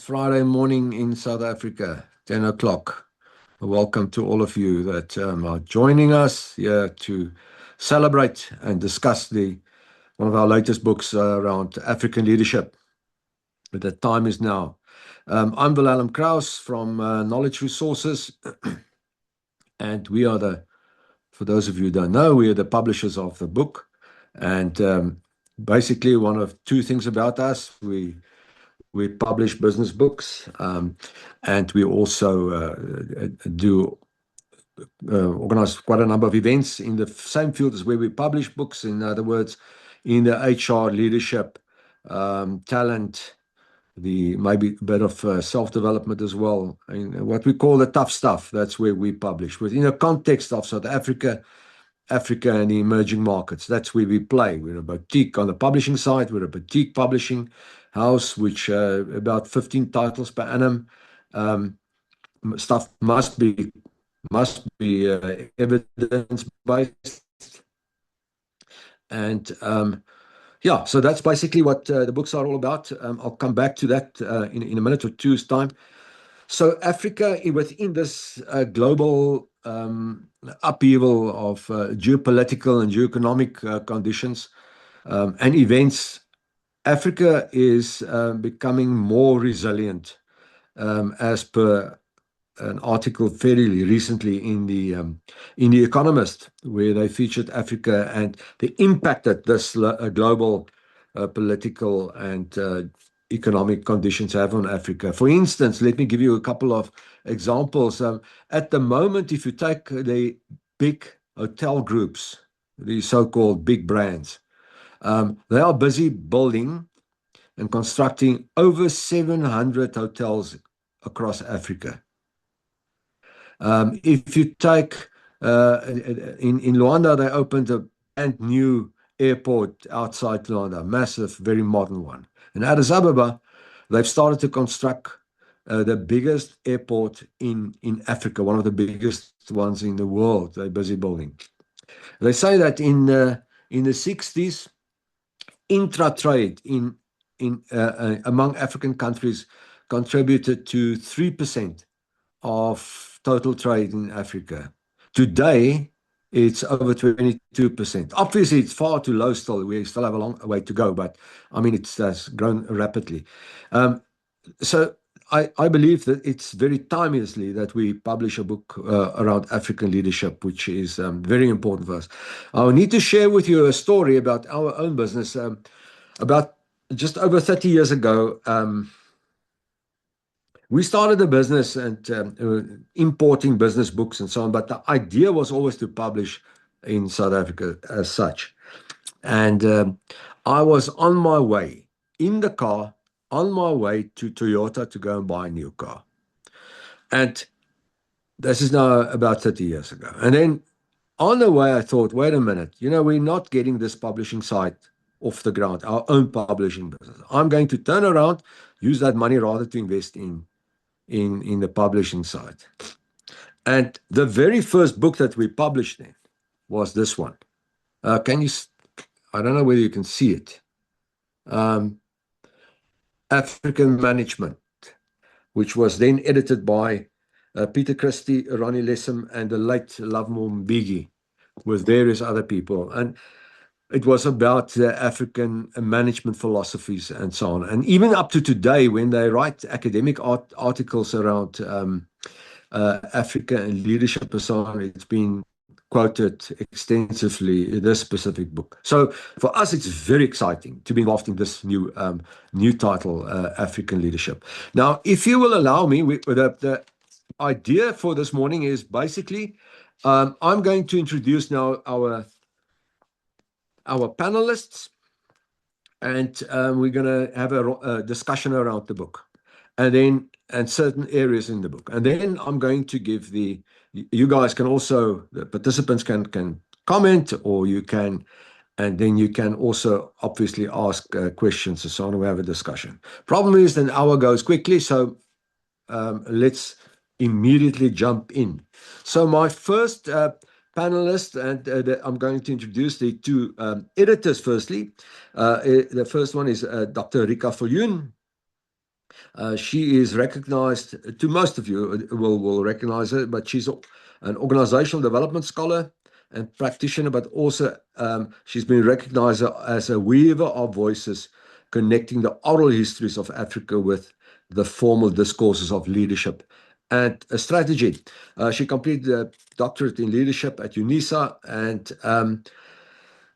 Friday morning in South Africa, 10 o'clock. Welcome to all of you that are joining us here to celebrate and discuss one of our latest books around African leadership. The time is now. I'm Wilhelm Kraus from Knowledge Resources, and for those of you who don't know, we are the publishers of the book. And basically, one of two things about us, we publish business books, and we also do organize quite a number of events in the same field as where we publish books. In other words, in the HR, leadership, talent, maybe a bit of self-development as well. And what we call the tough stuff, that's where we publish. Within the context of South Africa and the emerging markets. That's where we play. We're a boutique on the publishing side. We're a boutique publishing house, which about 15 titles per annum. Stuff must be evidence-based. And yeah, so that's basically what the books are all about. I'll come back to that in a minute or two's time. So Africa, within this global upheaval of geopolitical and geoeconomic conditions and events, Africa is becoming more resilient, as per an article fairly recently in the Economist, where they featured Africa and the impact that this global political and economic conditions have on Africa. For instance, let me give you a couple of examples. At the moment, if you take the big hotel groups, the so-called big brands, they are busy building and constructing over 700 hotels across Africa. If you take in Luanda, they opened a brand new airport outside Luanda, massive, very modern one. In Addis Ababa, they've started to construct the biggest airport in Africa, one of the biggest ones in the world. They're busy building. They say that in the 60s, intra-trade among African countries contributed to 3% of total trade in Africa. Today, it's over 22%. Obviously, it's far too low still. We still have a long way to go, but I mean, it has grown rapidly. So I believe that it's very timelessly that we publish a book around African leadership, which is very important for us. I need to share with you a story about our own business. About just over 30 years ago, we started a business and importing business books and so on, but the idea was always to publish in South Africa as such. And I was on my way in the car, on my way to Toyota to go and buy a new car. And this is now about 30 years ago. And then on the way, I thought, wait a minute, we're not getting this publishing site off the ground, our own publishing business. I'm going to turn around, use that money rather to invest in the publishing side. And the very first book that we published then was this one. I don't know whether you can see it. African Management, which was then edited by Peter Christie, Ronnie Lessem, and the late Lovemore Mbigi, with various other people. And it was about African management philosophies and so on. And even up to today, when they write academic articles around Africa and leadership and so on, it's been quoted extensively, this specific book. So for us, it's very exciting to be involved in this new title, African Leadership. Now, if you will allow me, the idea for this morning is basically, I'm going to introduce now our panelists, and we're going to have a discussion around the book, and certain areas in the book. And then I'm going to give you guys can also, the participants can comment, or and then you can also obviously ask questions and so on. We have a discussion. Problem is, an hour goes quickly, so let's immediately jump in. So my first panelists, and I'm going to introduce the two editors firstly. The first one is Dr. Rika Viljoen. She is recognized, to most of you will recognize her, but she's an organizational development scholar and practitioner, but also she's been recognized as a weaver of voices, connecting the oral histories of Africa with the formal discourses of leadership and strategy. She completed a doctorate in leadership at UNISA, and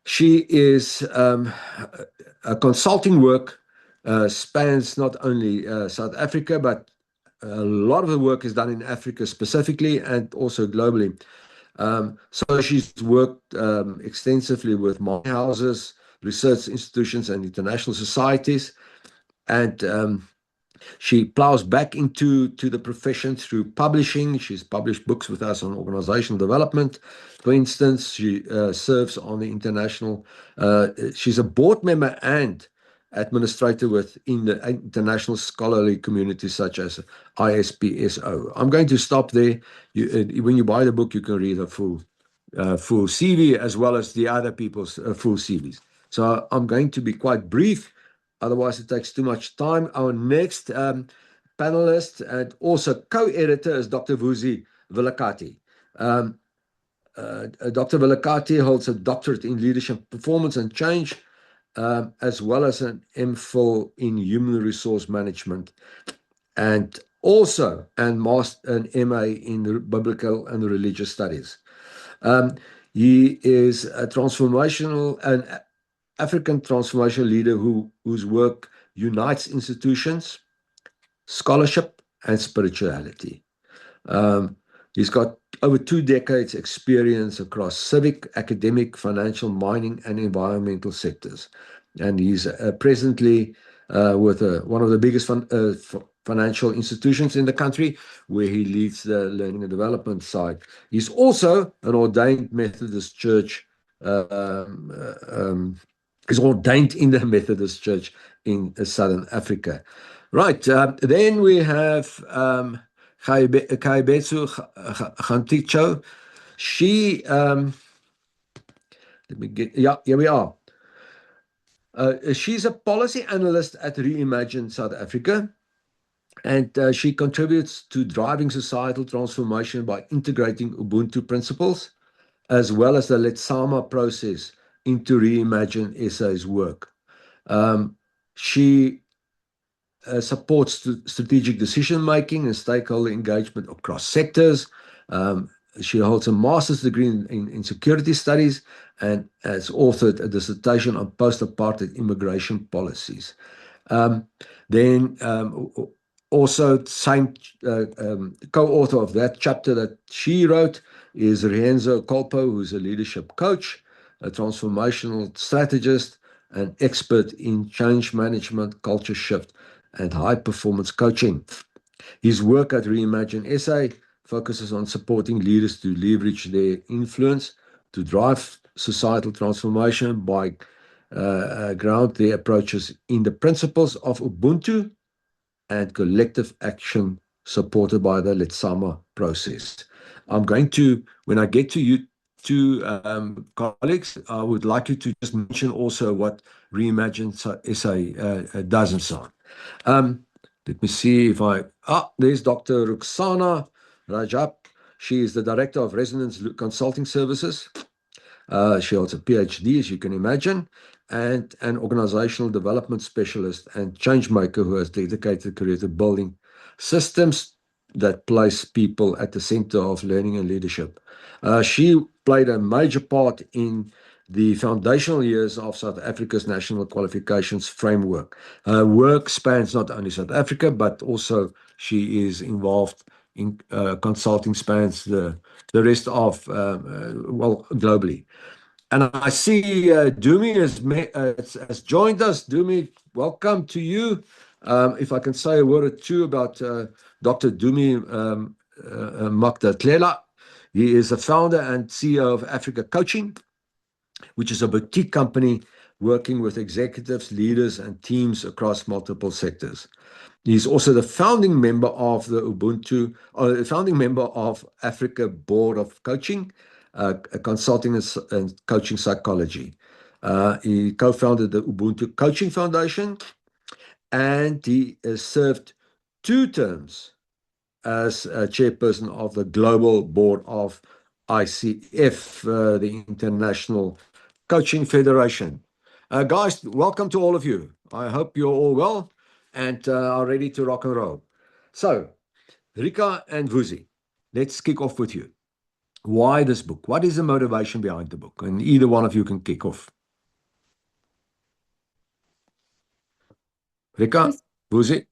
she is a consulting work spans not only South Africa, but a lot of the work is done in Africa specifically and also globally. So she's worked extensively with mining houses, research institutions, and international societies. And she plows back into the profession through publishing. She's published books with us on organizational development. For instance, she serves on the international, she's a board member and administrator within the international scholarly communities such as ISPSO. I'm going to stop there. When you buy the book, you can read a full CV as well as the other people's full CVs. So I'm going to be quite brief. Otherwise, it takes too much time. Our next panelist and also co-editor is Dr. Vusi Vilakati. Dr. Vilakati holds a doctorate in leadership, performance, and change, as well as an MPhil in human resource management, and also an MA in biblical and religious studies. He is a an African transformational leader whose work unites institutions, scholarship, and spirituality. He's got over 2 decades experience across civic, academic, financial, mining, and environmental sectors. And he's presently with one of the biggest financial institutions in the country, where he leads the learning and development side. He's also an ordained Methodist Church. Is ordained in the Methodist Church in Southern Africa. Right, then we have Kaibetsu Ganticho. She, let me get, yeah, here we are. She's a policy analyst at Reimagine South Africa, and she contributes to driving societal transformation by integrating Ubuntu principles, as well as the Letsama process into Reimagine SA's work. She supports strategic decision-making and stakeholder engagement across sectors. She holds a master's degree in security studies and has authored a dissertation on post-apartheid immigration policies. Then also same co-author of that chapter that she wrote is Rienzo Colpo, who's a leadership coach, a transformational strategist, an expert in change management, culture shift, and high-performance coaching. His work at Reimagine SA focuses on supporting leaders to leverage their influence to drive societal transformation by ground their approaches in the principles of Ubuntu and collective action supported by the Letsama process. I'm going to, when I get to you two colleagues, I would like you to just mention also what Reimagine SA does and so on. Let me see if there's Dr. Ruxana Rajab. She is the Director of Resonance Consulting Services. She holds a PhD, as you can imagine, and an organizational development specialist and change maker who has dedicated career to building systems that place people at the center of learning and leadership. She played a major part in the foundational years of South Africa's National Qualifications Framework. Her work spans not only South Africa, but also she is involved in consulting spans the rest of, globally. And I see Dumi has joined us. Dumi, welcome to you. If I can say a word or two about Dr. Dumi Makdatlela. He is the founder and CEO of Africa Coaching, which is a boutique company working with executives, leaders, and teams across multiple sectors. He's also the founding member of the founding member of Africa Board of Coaching, consulting and coaching psychology. He co-founded the Ubuntu Coaching Foundation, and he served 2 terms as chairperson of the global board of ICF, the International Coaching Federation. Guys, welcome to all of you. I hope you're all well and are ready to rock and roll. So, Rika and Vusi, let's kick off with you. Why this book? What is the motivation behind the book? And either one of you can kick off. Rika, Vusi.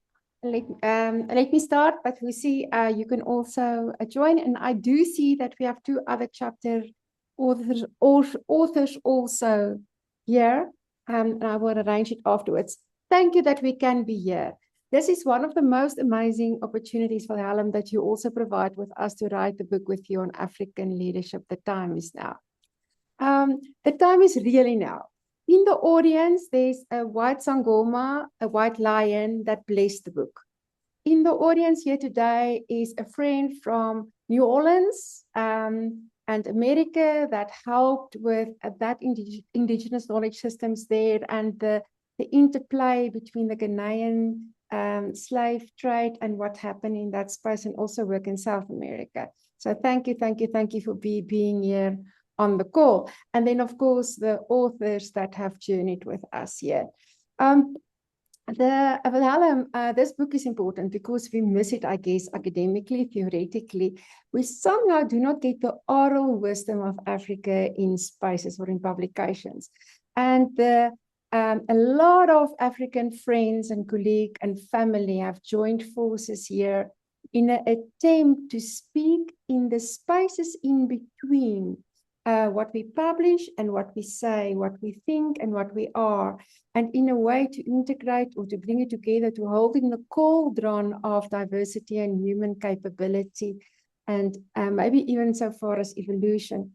Let me start, but we see you can also join. And I do see that we have 2 other chapter authors also here, and I will arrange it afterwards. Thank you that we can be here. This is one of the most amazing opportunities for Hallam that you also provide with us to write the book with you on African leadership. The time is now. The time is really now. In the audience, there's a white sangoma, a white lion that blessed the book. In the audience here today is a friend from New Orleans and America that helped with that indigenous knowledge systems there and the interplay between the Ghanaian slave trade and what happened in that space, and also work in South America. So thank you for being here on the call. And then, of course, the authors that have journeyed with us here. This book is important because we miss it, I guess, academically, theoretically. We somehow do not get the oral wisdom of Africa in spaces or in publications. And a lot of African friends and colleagues and family have joined forces here in an attempt to speak in the spaces in between what we publish and what we say, what we think and what we are, and in a way to integrate or to bring it together, to hold in the cauldron of diversity and human capability, and maybe even so far as evolution.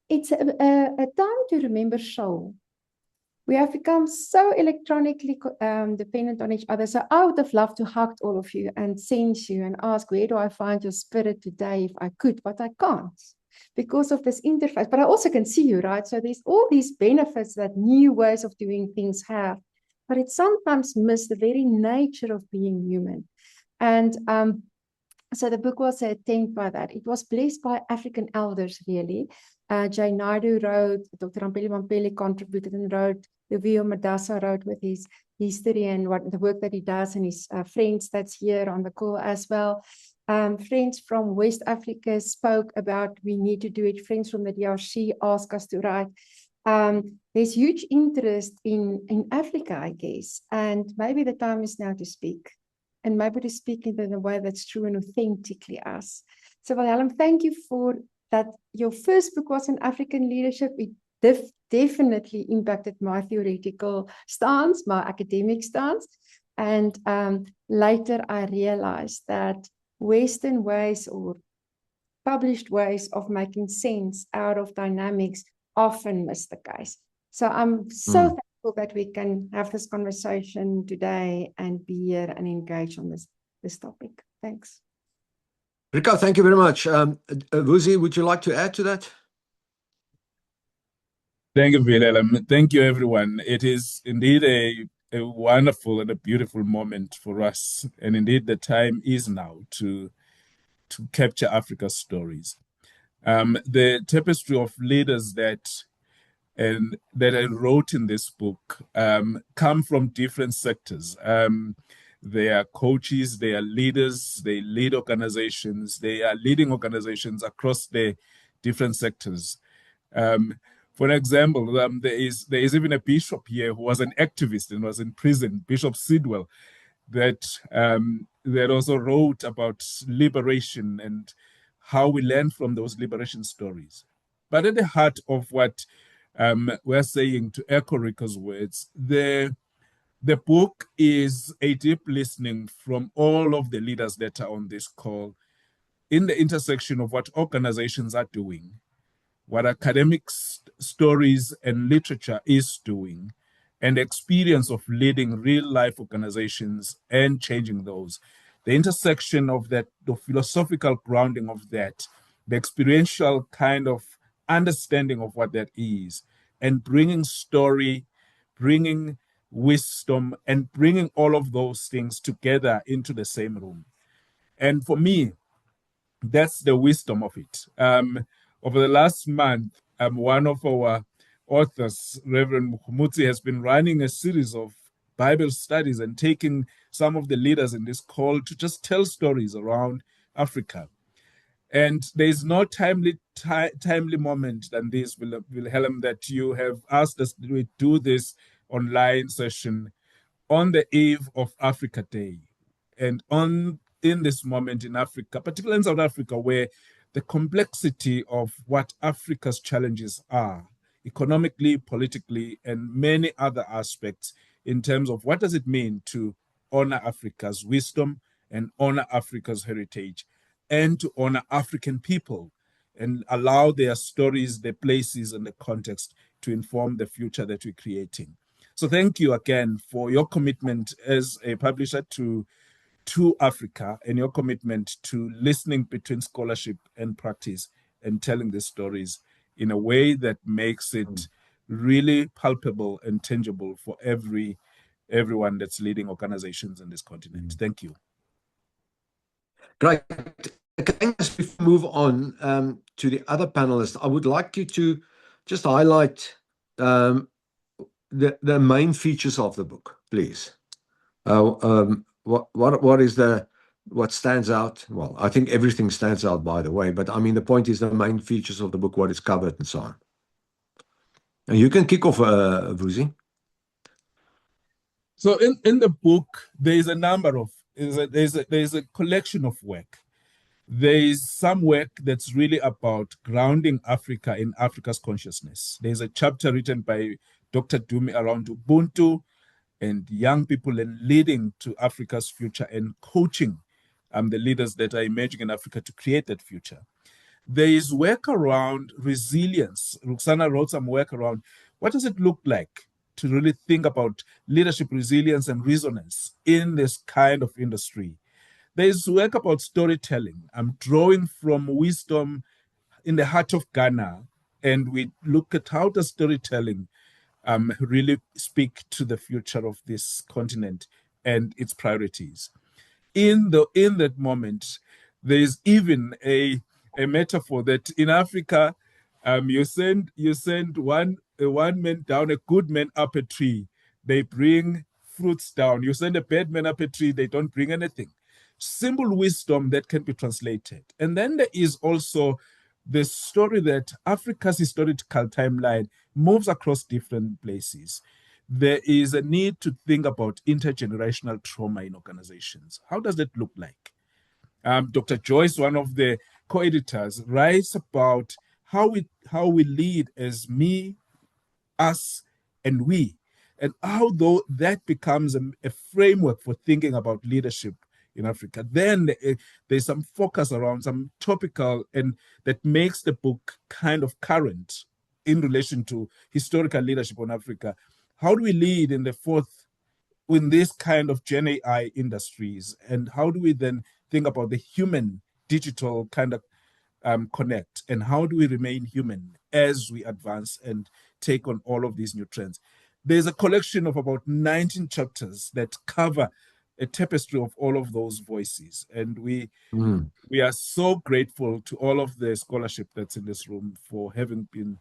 It's a time to remember soul. We have become so electronically dependent on each other. So I would have loved to hug all of you and sense you and ask, where do I find your spirit today if I could, but I can't, because of this interface. But I also can see you, right? So there's all these benefits that new ways of doing things have, but it sometimes misses the very nature of being human. And so the book was an attempt by that. It was blessed by African elders, really. Jay Naidu wrote, Dr. Rampeli Mampeli contributed and wrote, Luvio Madasa wrote with his history and what the work that he does, and his friends that's here on the call as well. Friends from West Africa spoke about we need to do it. Friends from the DRC asked us to write. There's huge interest in Africa, I guess, and maybe the time is now to speak, and maybe to speak in a way that's true and authentically us. So, Wilhelm, thank you for that. Your first book was on African leadership. It definitely impacted my theoretical stance, my academic stance, and later I realized that Western ways or published ways of making sense out of dynamics often miss the case. So I'm so thankful that we can have this conversation today and be here and engage on this topic. Thanks. Rika, thank you very much. Vusi, would you like to add to that? Thank you, Wilhelm. Thank you, everyone. It is indeed a wonderful and a beautiful moment for us. And indeed, the time is now to capture Africa's stories. The tapestry of leaders that I wrote in this book come from different sectors. They are coaches, they are leaders, they lead organizations, they are leading organizations across the different sectors. For example, there is even a bishop here who was an activist and was in prison, Bishop Sidwell, that also wrote about liberation and how we learn from those liberation stories. But at the heart of what we're saying, to echo Rika's words, the book is a deep listening from all of the leaders that are on this call in the intersection of what organizations are doing, what academic stories and literature is doing, and the experience of leading real-life organizations and changing those. The intersection of that, the philosophical grounding of that, the experiential kind of understanding of what that is, and bringing story, bringing wisdom, and bringing all of those things together into the same room. And for me, that's the wisdom of it. Over the last month, one of our authors, Reverend Mukhumutsi, has been running a series of Bible studies and taking some of the leaders in this call to just tell stories around Africa. And there's no timely moment than this, Wilhelm, that you have asked us to do this online session on the eve of Africa Day, and in this moment in Africa, particularly in South Africa, where the complexity of what Africa's challenges are, economically, politically, and many other aspects, in terms of what does it mean to honor Africa's wisdom and honor Africa's heritage, and to honor African people and allow their stories, their places, and the context to inform the future that we're creating. So thank you again for your commitment as a publisher to Africa, and your commitment to listening between scholarship and practice and telling the stories in a way that makes it really palpable and tangible for everyone that's leading organizations in this continent. Thank you. Great. Again, as we move on to the other panelists, I would like you to just highlight the main features of the book, please. What stands out? Well, I think everything stands out, by the way, but I mean, the point is the main features of the book, what is covered and so on. And you can kick off, Vusi. So in the book, there's a number of, there's a collection of work. There is some work that's really about grounding Africa in Africa's consciousness. There's a chapter written by Dr. Dumi around Ubuntu and young people and leading to Africa's future and coaching the leaders that are emerging in Africa to create that future. There is work around resilience. Ruxana wrote some work around what does it look like to really think about leadership resilience and resonance in this kind of industry. There is work about storytelling. I'm drawing from wisdom in the heart of Ghana, and we look at how does storytelling really speak to the future of this continent and its priorities. In that moment, there is even a metaphor that in Africa, you send one man down, a good man up a tree, they bring fruits down. You send a bad man up a tree, they don't bring anything. Simple wisdom that can be translated. And then there is also the story that Africa's historical timeline moves across different places. There is a need to think about intergenerational trauma in organizations. How does that look like? Dr. Joyce, one of the co-editors, writes about how we lead as me, us, and we, and how though that becomes a framework for thinking about leadership in Africa. Then there's some focus around some topical, and that makes the book kind of current in relation to historical leadership on Africa. How do we lead in this kind of Gen AI industries? And how do we then think about the human digital kind of connect? And how do we remain human as we advance and take on all of these new trends? There's a collection of about 19 chapters that cover a tapestry of all of those voices. And we are so grateful to all of the scholarship that's in this room for having been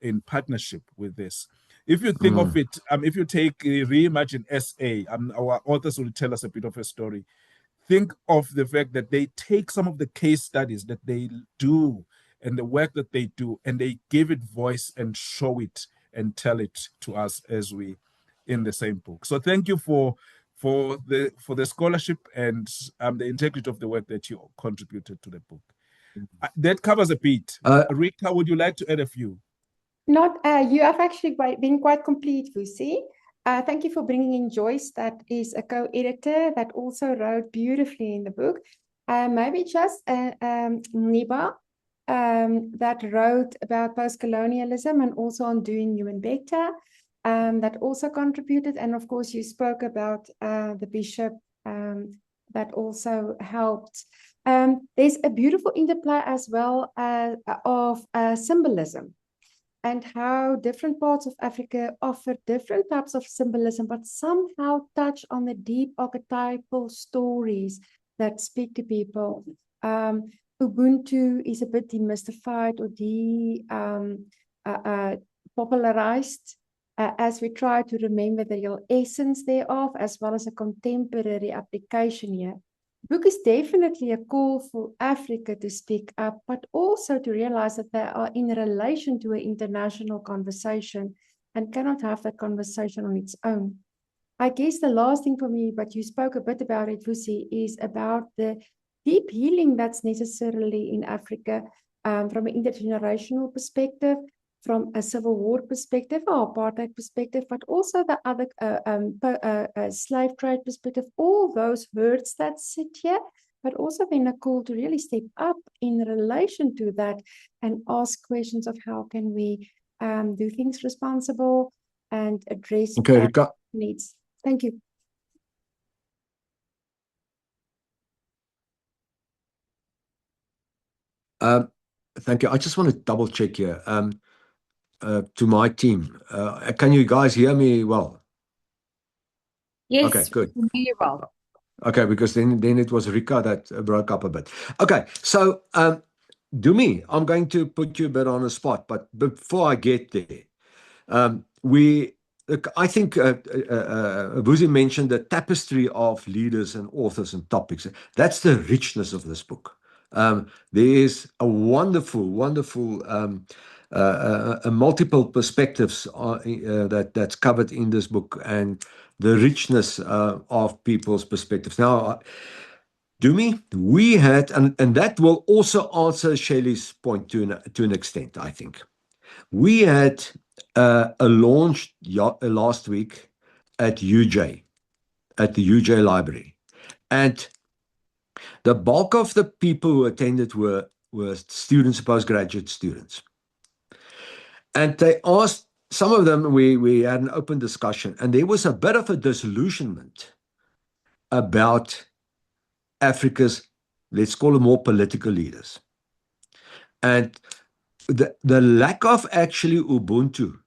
in partnership with this. If you think of it, if you take Reimagine SA, our authors will tell us a bit of a story. Think of the fact that they take some of the case studies that they do and the work that they do, and they give it voice and show it and tell it to us as we in the same book. So thank you for the scholarship and the integrity of the work that you contributed to the book. That covers a bit. Rita, would you like to add a few? Not, you have actually been quite complete, Vusi. Thank you for bringing in Joyce, that is a co-editor that also wrote beautifully in the book. Maybe just Niba, that wrote about post-colonialism and also on doing new and better, that also contributed. And of course, you spoke about the bishop that also helped. There's a beautiful interplay as well of symbolism. and how different parts of Africa offer different types of symbolism, but somehow touch on the deep archetypal stories that speak to people. Ubuntu is a bit demystified or popularized as we try to remember the real essence thereof, as well as a contemporary application here. The book is definitely a call for Africa to speak up, but also to realize that they are in relation to an international conversation and cannot have that conversation on its own. I guess the last thing for me, but you spoke a bit about it, Vusi, is about the deep healing that's necessarily in Africa from an intergenerational perspective, from a civil war perspective or apartheid perspective, but also the other slave trade perspective, all those words that sit here, but also then a call to really step up in relation to that and ask questions of how can we do things responsible and address needs. Thank you. Thank you. I just want to double check here to my team. Can you guys hear me well? Yes, okay, good. We can hear you well. Okay, because then it was Rika that broke up a bit. Okay, so Dumi, I'm going to put you a bit on the spot, but before I get there, I think Vusi mentioned the tapestry of leaders and authors and topics. That's the richness of this book. There is a wonderful multiple perspectives that's covered in this book, and the richness of people's perspectives. Now, Dumi, we had, and that will also answer Shelley's point to an extent, I think. We had a launch last week at UJ, at the UJ Library. And the bulk of the people who attended were students, postgraduate students. And they asked, some of them, we had an open discussion, and there was a bit of a disillusionment about Africa's, let's call them more political leaders. And the lack of actually Ubuntu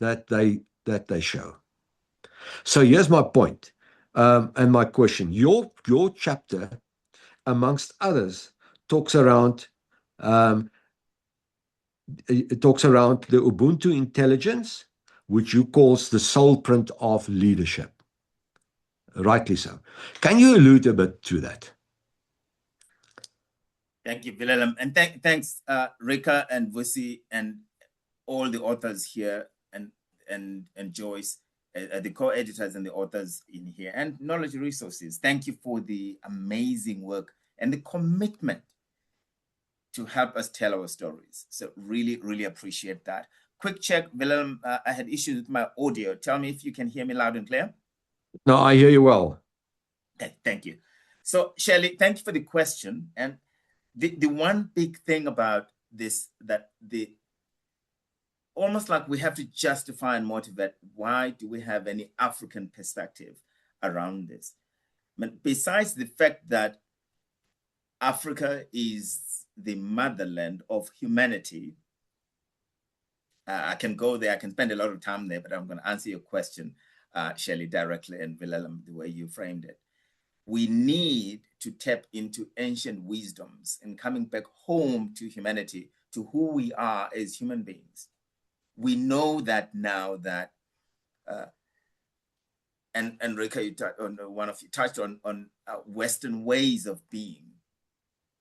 that they show. So here's my point, and my question. Your chapter, amongst others, talks around it talks around the Ubuntu intelligence, which you calls the soul print of leadership. Rightly so. Can you allude a bit to that? Thank you, Willem. And thanks, Rika and Vusi and all the authors here and Joyce, the co-editors and the authors in here, and Knowledge Resources. Thank you for the amazing work and the commitment to help us tell our stories. So really, really appreciate that. Quick check, Willem, I had issues with my audio. Tell me if you can hear me loud and clear. No, I hear you well. Okay, thank you. So Shelley, thank you for the question. And the one big thing about this, that almost like we have to justify and motivate, why do we have any African perspective around this? But besides the fact that Africa is the motherland of humanity, I can go there, I can spend a lot of time there, but I'm going to answer your question, Shelley, directly, and Willem, the way you framed it. We need to tap into ancient wisdoms and coming back home to humanity, to who we are as human beings. We know that now that, and Rika, you touched on Western ways of being.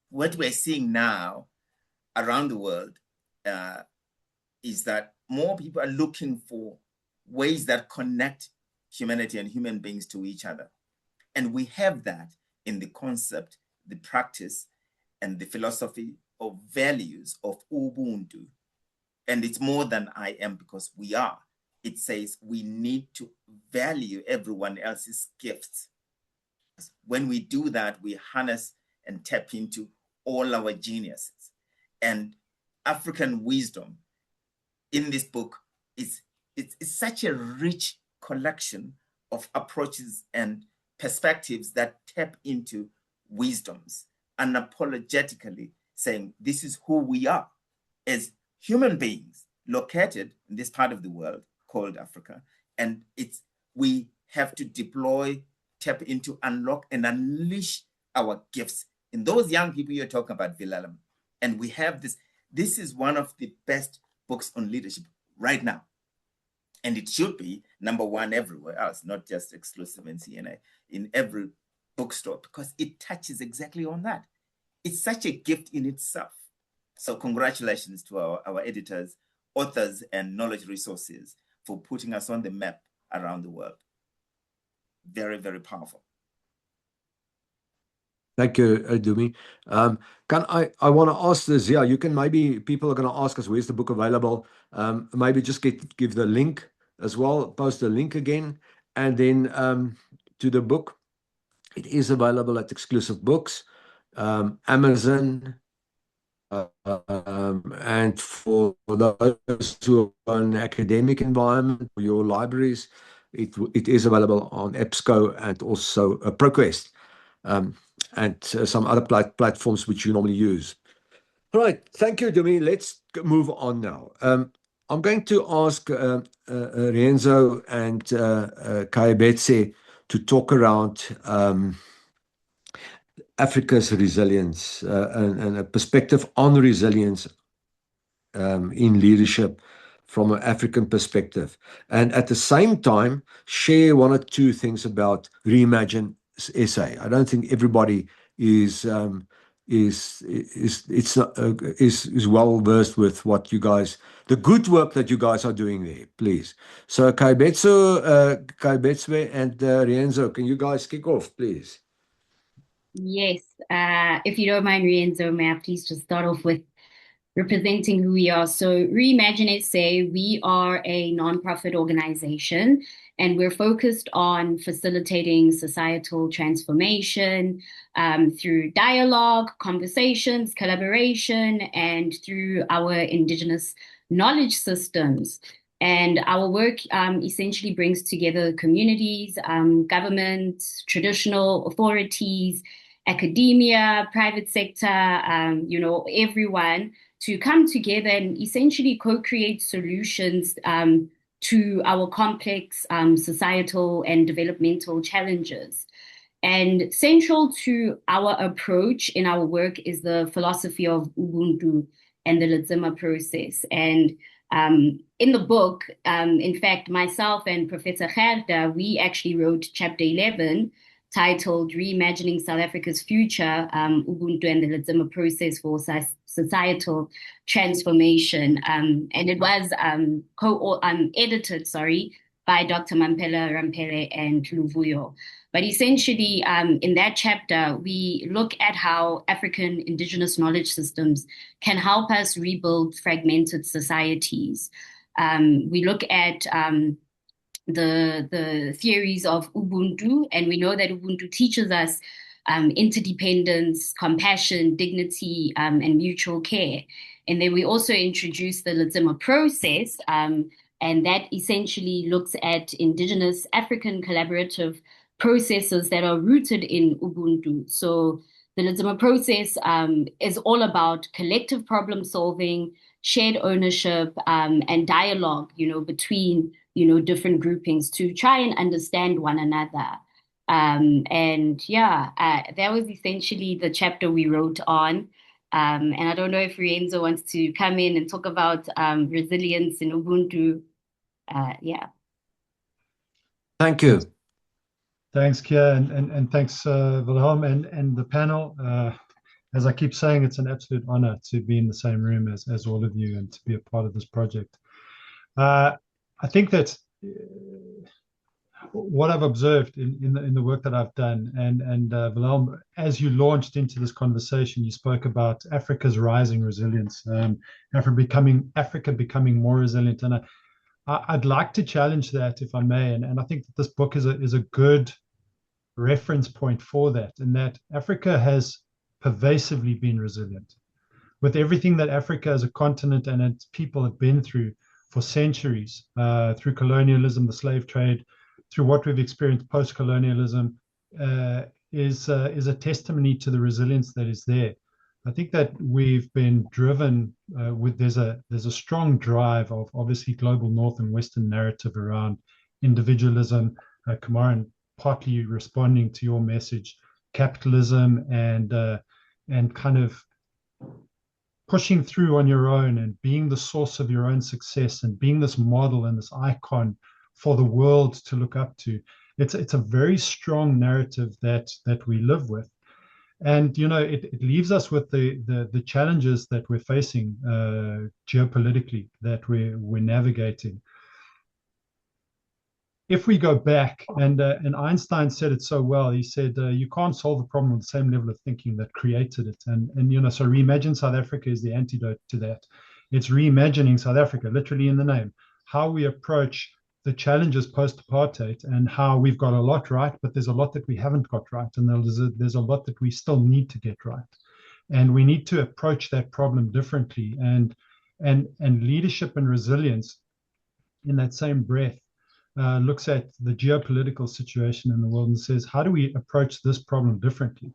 What we're seeing now around the world is that more people are looking for ways that connect humanity and human beings to each other. And we have that in the concept, the practice, and the philosophy of values of Ubuntu. And it's more than I am, because we are. It says we need to value everyone else's gifts. When we do that, we harness and tap into all our geniuses. And African wisdom in this book is it's such a rich collection of approaches and perspectives that tap into wisdoms, unapologetically saying this is who we are as human beings located in this part of the world called Africa. And we have to deploy, tap into, unlock, and unleash our gifts in those young people you're talking about, Vilalam. And we have this. This is one of the best books on leadership right now. And it should be number one everywhere else, not just exclusive in CNA, in every bookstore, because it touches exactly on that. It's such a gift in itself. So congratulations to our editors, authors, and knowledge resources for putting us on the map around the world. Very, very powerful. Thank you, Dumi. I want to ask this, yeah, you can maybe, people are going to ask us, where's the book available? Maybe just give the link as well, post the link again, and then to the book. It is available at Exclusive Books, Amazon, and for those who are in academic environment, for your libraries, it is available on EBSCO and also ProQuest, and some other platforms which you normally use. All right, thank you, Dumi. Let's move on now. I'm going to ask Rienzo and Kayabetse to talk around Africa's resilience and a perspective on resilience in leadership from an African perspective. And at the same time, share one or two things about Reimagine SA. I don't think everybody is well versed with what you guys, the good work that you guys are doing there, please. So Kayabetse and Rienzo, can you guys kick off, please? Yes. If you don't mind, Rienzo, may I please just start off with representing who we are. So Reimagine SA, we are a nonprofit organization, and we're focused on facilitating societal transformation through dialogue, conversations, collaboration, and through our indigenous knowledge systems. And our work essentially brings together communities, governments, traditional authorities, academia, private sector, everyone to come together and essentially co-create solutions to our complex societal and developmental challenges. And central to our approach in our work is the philosophy of Ubuntu and the Letsema process. And in the book, in fact, myself and Professor Gerda, we actually wrote chapter 11, titled Reimagining South Africa's Future, Ubuntu and the Letsema Process for Societal Transformation. And it was edited, by Dr. Mampela Rampele and Luvuyo. But essentially, in that chapter, we look at how African indigenous knowledge systems can help us rebuild fragmented societies. We look at the theories of Ubuntu, and we know that Ubuntu teaches us interdependence, compassion, dignity, and mutual care. And then we also introduce the Letsema process, and that essentially looks at indigenous African collaborative processes that are rooted in Ubuntu. So the Letsema process is all about collective problem solving, shared ownership, and dialogue, between different groupings to try and understand one another. That was essentially the chapter we wrote on. And I don't know if Rienzo wants to come in and talk about resilience in Ubuntu. Thank you. Thanks, Kia, and thanks, Wilhelm, and the panel. As I keep saying, it's an absolute honor to be in the same room as all of you and to be a part of this project. I think that what I've observed in the work that I've done, and Wilhelm, as you launched into this conversation, you spoke about Africa's rising resilience, Africa becoming more resilient, and I'd like to challenge that, if I may, and I think that this book is a good reference point for that, in that Africa has pervasively been resilient. With everything that Africa as a continent and its people have been through for centuries, through colonialism, the slave trade, through what we've experienced post-colonialism, is a testimony to the resilience that is there. I think that we've been driven there's a strong drive of obviously global North and Western narrative around individualism. Kumaran, partly responding to your message, capitalism and kind of pushing through on your own and being the source of your own success and being this model and this icon for the world to look up to. It's a very strong narrative that we live with. And, you know, it leaves us with the challenges that we're facing geopolitically, that we're navigating. If we go back, and Einstein said it so well, he said, you can't solve a problem with the same level of thinking that created it. And you know, so Reimagine South Africa is the antidote to that. It's reimagining South Africa, literally in the name, how we approach the challenges post-apartheid and how we've got a lot right, but there's a lot that we haven't got right. And there's a lot that we still need to get right. And we need to approach that problem differently. And leadership and resilience in that same breath looks at the geopolitical situation in the world and says, how do we approach this problem differently?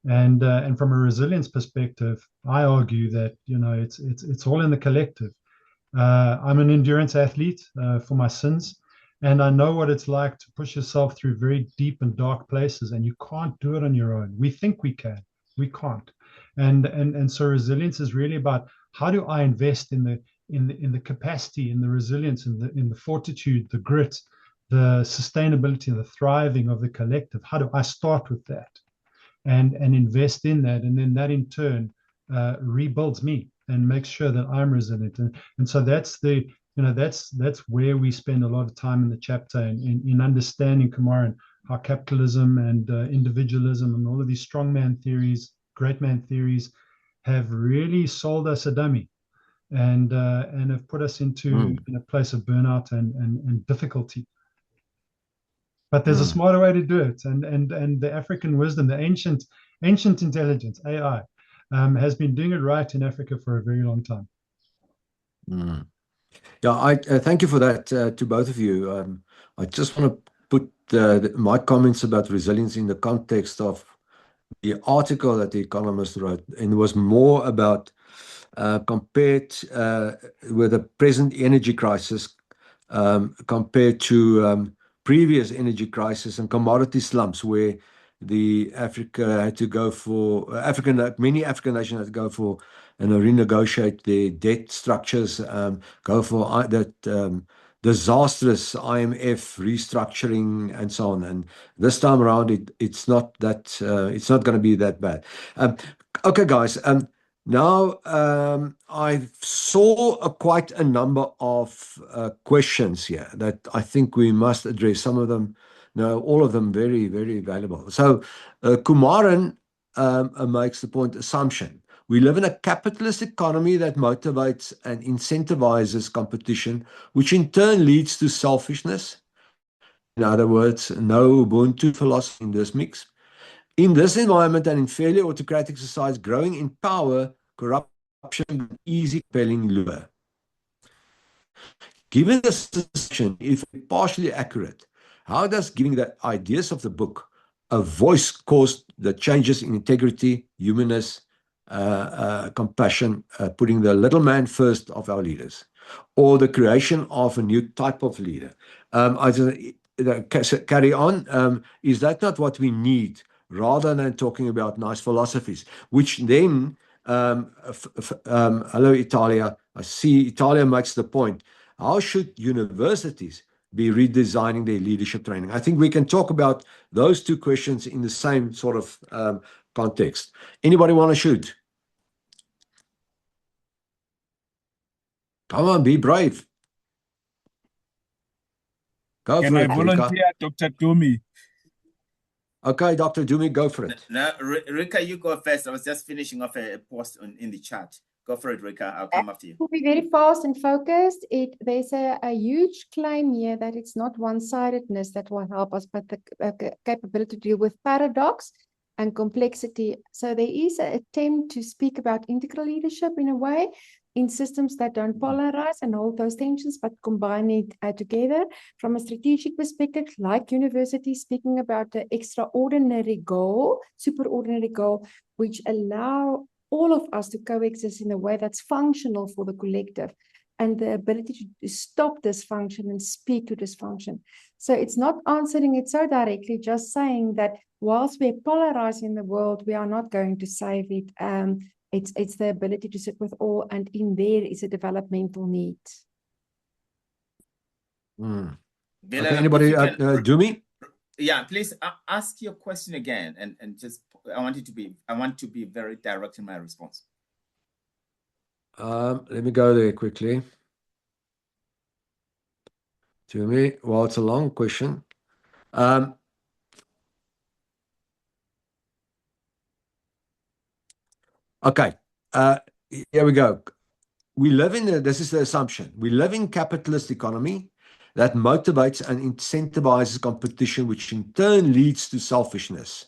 And from a resilience perspective, I argue that, you know, it's all in the collective. I'm an endurance athlete for my sins, and I know what it's like to push yourself through very deep and dark places, and you can't do it on your own. We think we can, we can't. And so resilience is really about, how do I invest in the capacity, in the resilience, in the fortitude, the grit, the sustainability, the thriving of the collective? How do I start with that and invest in that? And then that in turn rebuilds me and makes sure that I'm resilient. And so that's where we spend a lot of time in the chapter in understanding, Kumaran, how capitalism and individualism and all of these strongman theories, great man theories, have really sold us a dummy and have put us into in a place of burnout and difficulty. But there's a smarter way to do it, and the African wisdom, the ancient intelligence, AI, has been doing it right in Africa for a very long time. Yeah, I thank you for that to both of you. I just want to put my comments about resilience in the context of the article that The Economist wrote, and it was more about compared with the present energy crisis compared to previous energy crisis and commodity slumps, where many African nations had to go for and renegotiate their debt structures, go for that disastrous IMF restructuring and so on. And this time around, it's not going to be that bad. Okay, guys. Now, I saw quite a number of questions here that I think we must address. Some of them, no, all of them very, very valuable. So, Kumaran makes the point, assumption. We live in a capitalist economy that motivates and incentivizes competition, which in turn leads to selfishness. In other words, no Ubuntu philosophy in this mix. In this environment and in fairly autocratic societies, growing in power, corruption, easy compelling lure. Given this assumption, if partially accurate, how does giving the ideas of the book a voice cause the changes in integrity, humanness, compassion, putting the little man first of our leaders, or the creation of a new type of leader? I just carry on. Is that not what we need, rather than talking about nice philosophies, which then, hello, Italia. I see Italia makes the point. How should universities be redesigning their leadership training? I think we can talk about those two questions in the same sort of context. Anybody want to shoot? Come on, be brave. Go for it. Can I volunteer, Dr. Dumi? Okay, Dr. Dumi, go for it. No, Rika, you go first. I was just finishing off a post in the chat. Go for it, Rika. I'll come after you. We'll be very fast and focused. There's a huge claim here that it's not one-sidedness that will help us, but the capability to deal with paradox and complexity. So there is an attempt to speak about integral leadership in a way, in systems that don't polarize and hold those tensions, but combine it together from a strategic perspective, like universities speaking about the extraordinary goal, superordinary goal, which allow all of us to coexist in a way that's functional for the collective, and the ability to stop dysfunction and speak to dysfunction. So it's not answering it so directly, just saying that whilst we're polarizing the world, we are not going to save it. It's the ability to sit with all, and in there is a developmental need. Okay, Willem, anybody do me? Yeah, please ask your question again, and just I want to be very direct in my response. Let me go there quickly. To me, well, it's a long question. Okay, here we go. We live in this is the assumption. We live in capitalist economy that motivates and incentivizes competition, which in turn leads to selfishness.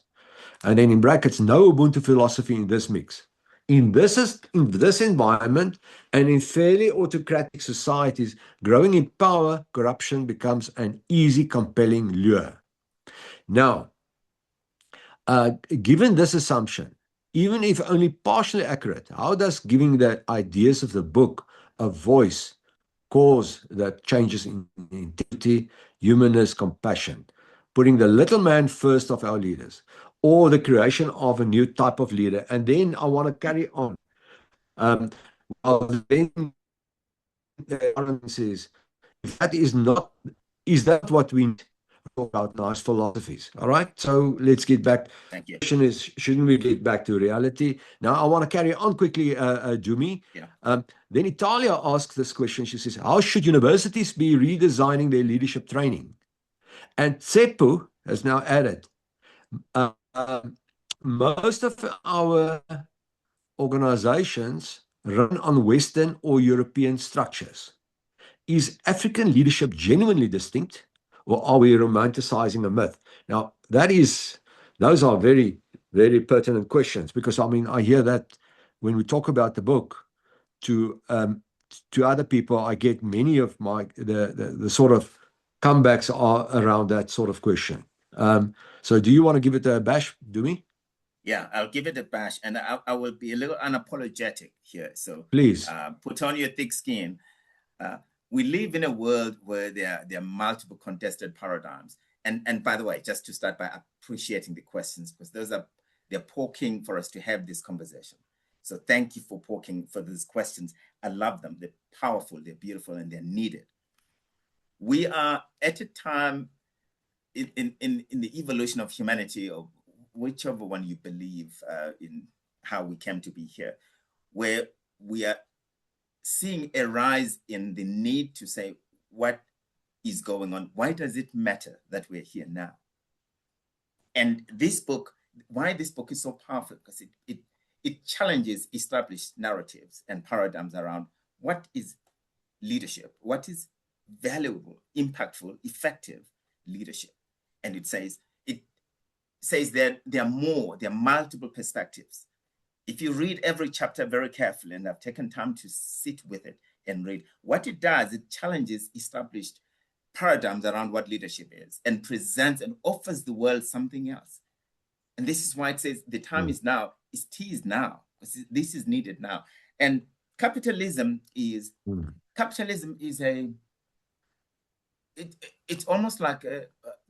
And then in brackets, no Ubuntu philosophy in this mix. In this environment and in fairly autocratic societies, growing in power, corruption becomes an easy, compelling lure. Now, given this assumption, even if only partially accurate, how does giving the ideas of the book a voice cause that changes in integrity, humanness, compassion, putting the little man first of our leaders, or the creation of a new type of leader? And then I want to carry on. Then says, if that is not, is that what we need to talk about now as philosophies? All right, so let's get back. Thank you. The question is, shouldn't we get back to reality? Now, I want to carry on quickly, Jumi. Yeah. Then Italia asks this question. She says, how should universities be redesigning their leadership training? And Tsepu has now added, most of our organizations run on Western or European structures. Is African leadership genuinely distinct, or are we romanticizing a myth? Now, those are very, very pertinent questions, because I mean, I hear that when we talk about the book to other people, I get many of the sort of comebacks are around that sort of question. So do you want to give it a bash, Dumi? Yeah, I'll give it a bash, and I will be a little unapologetic here. So please put on your thick skin. We live in a world where there are multiple contested paradigms. And by the way, just to start by appreciating the questions, because they're poking for us to have this conversation. So thank you for poking for these questions. I love them. They're powerful, they're beautiful, and they're needed. We are at a time in the evolution of humanity, or whichever one you believe in how we came to be here, where we are seeing a rise in the need to say, what is going on? Why does it matter that we're here now? And this book, why this book is so powerful, because it challenges established narratives and paradigms around what is leadership, what is valuable, impactful, effective leadership. And it says that there are multiple perspectives. If you read every chapter very carefully, and I've taken time to sit with it and read, what it does, it challenges established paradigms around what leadership is and presents and offers the world something else. And this is why it says the time is now, tea is now, this is needed now. And capitalism is it's almost like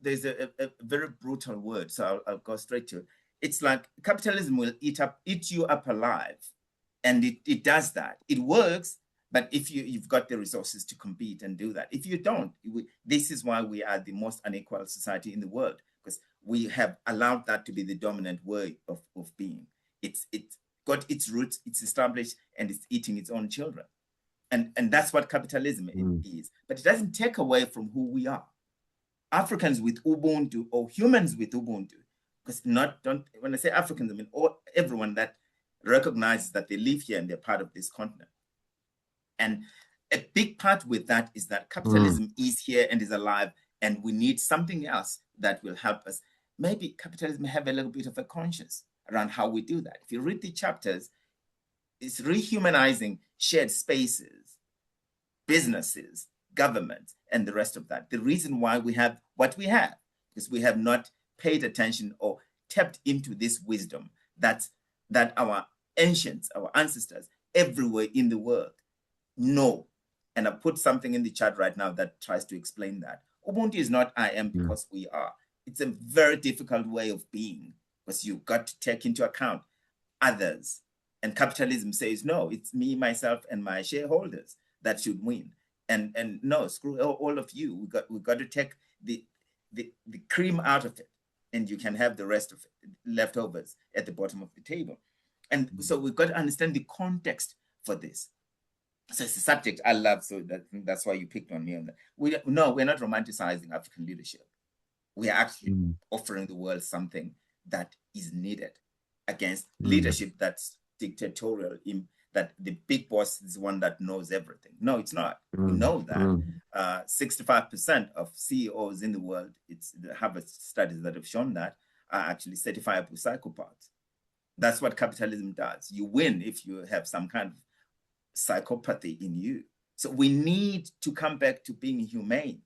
there's a very brutal word, so I'll go straight to it. It's like capitalism will eat you up alive, and it does that. It works, but if you've got the resources to compete and do that. If you don't, this is why we are the most unequal society in the world, because we have allowed that to be the dominant way of being. It's got its roots, it's established, and it's eating its own children. And that's what capitalism is. But it doesn't take away from who we are. Africans with Ubuntu, or humans with Ubuntu, because when I say Africans, I mean everyone that recognizes that they live here and they're part of this continent. And a big part with that is that capitalism is here and is alive, and we need something else that will help us. Maybe capitalism have a little bit of a conscience around how we do that. If you read the chapters, it's rehumanizing shared spaces, businesses, government, and the rest of that. The reason why we have what we have is we have not paid attention or tapped into this wisdom that our ancients, our ancestors, everywhere in the world know. And I put something in the chat right now that tries to explain that. Ubuntu is not I am because we are. It's a very difficult way of being, because you've got to take into account others. And capitalism says, no, it's me, myself, and my shareholders that should win. And no, screw all of you. We got to take the cream out of it, and you can have the rest of it, leftovers at the bottom of the table. And so we've got to understand the context for this. So it's a subject I love, so that's why you picked on me on that. We're not romanticizing African leadership. We are actually offering the world something that is needed against leadership that's dictatorial, that the big boss is one that knows everything. No, it's not. We know that 65% of CEOs in the world, it's the Harvard studies that have shown that, are actually certifiable psychopaths. That's what capitalism does. You win if you have some kind of psychopathy in you. So we need to come back to being humane.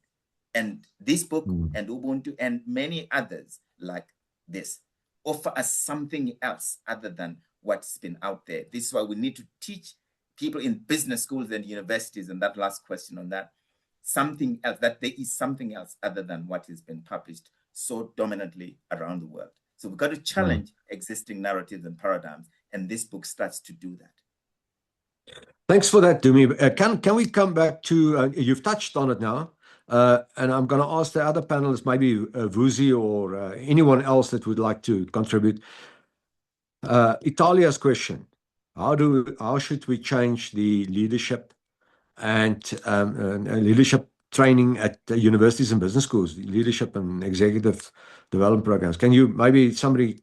And this book and Ubuntu and many others like this offer us something else other than what's been out there. This is why we need to teach people in business schools and universities, and that last question on that, something else, that there is something else other than what has been published so dominantly around the world. So we've got to challenge existing narratives and paradigms, and this book starts to do that. Thanks for that, Dumi. Can we come back to, you've touched on it now, and I'm going to ask the other panelists, maybe Vusi or anyone else that would like to contribute. Italia's question: how should we change the leadership and leadership training at universities and business schools, leadership and executive development programs? Can you maybe somebody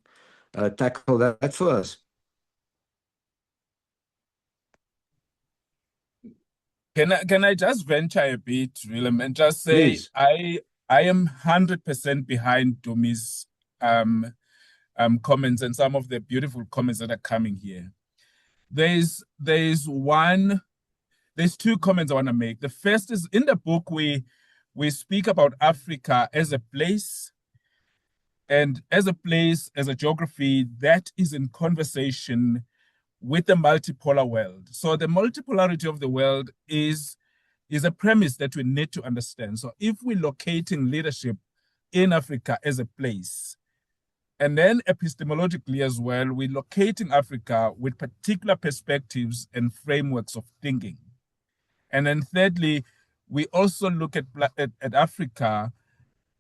tackle that for us? Can I just venture a bit, Willem, and just say, Please. I am 100% behind Dumi's comments and some of the beautiful comments that are coming here. There's two comments I want to make. The first is, in the book we speak about Africa as a place, and as a geography that is in conversation with the multipolar world. So the multipolarity of the world is a premise that we need to understand. So if we're locating leadership in Africa as a place, and then epistemologically as well, we're locating Africa with particular perspectives and frameworks of thinking. And then thirdly, we also look at Africa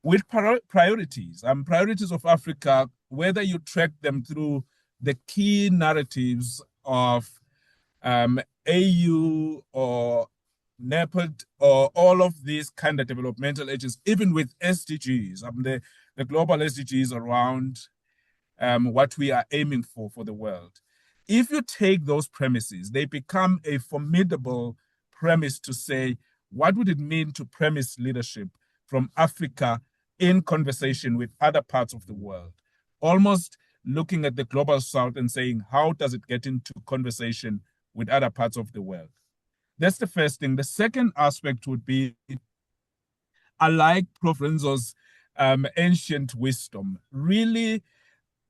with priorities. Priorities of Africa, whether you track them through the key narratives of AU or NEPAD or all of these kind of developmental agents, even with SDGs, the global SDGs around what we are aiming for the world. If you take those premises, they become a formidable premise to say, what would it mean to premise leadership from Africa in conversation with other parts of the world? Almost looking at the global south and saying, how does it get into conversation with other parts of the world? That's the first thing. The second aspect would be, I like Prof. Renzo's ancient wisdom. Really,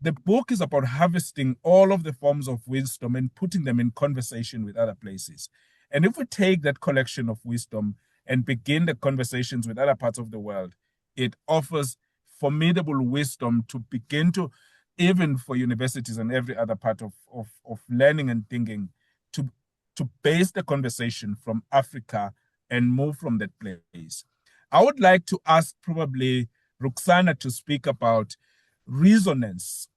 the book is about harvesting all of the forms of wisdom and putting them in conversation with other places. And if we take that collection of wisdom and begin the conversations with other parts of the world, it offers formidable wisdom to begin to, even for universities and every other part of learning and thinking, to base the conversation from Africa and move from that place. I would like to ask probably Ruxana to speak about resonance,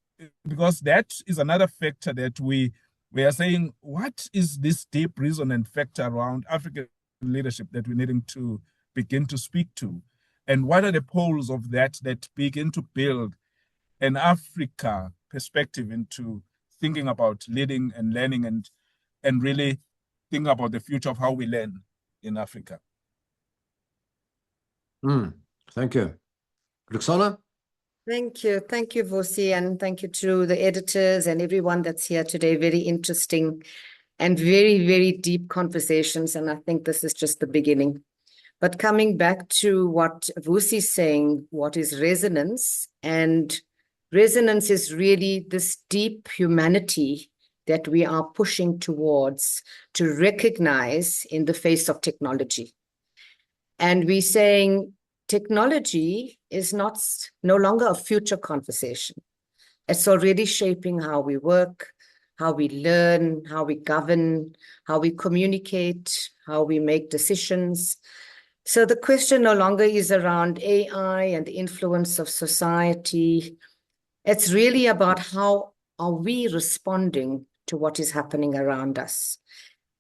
because that is another factor that we are saying, what is this deep resonant factor around African leadership that we're needing to begin to speak to? And what are the poles of that begin to build an Africa perspective into thinking about leading and learning and really thinking about the future of how we learn in Africa? Thank you. Ruxana? Thank you. Thank you, Vusi, and thank you to the editors and everyone that's here today. Very interesting and very, very deep conversations, and I think this is just the beginning. But coming back to what Vusi is saying, what is resonance? And resonance is really this deep humanity that we are pushing towards to recognize in the face of technology. And we're saying technology is no longer a future conversation. It's already shaping how we work, how we learn, how we govern, how we communicate, how we make decisions. So the question no longer is around AI and the influence of society. It's really about how are we responding to what is happening around us.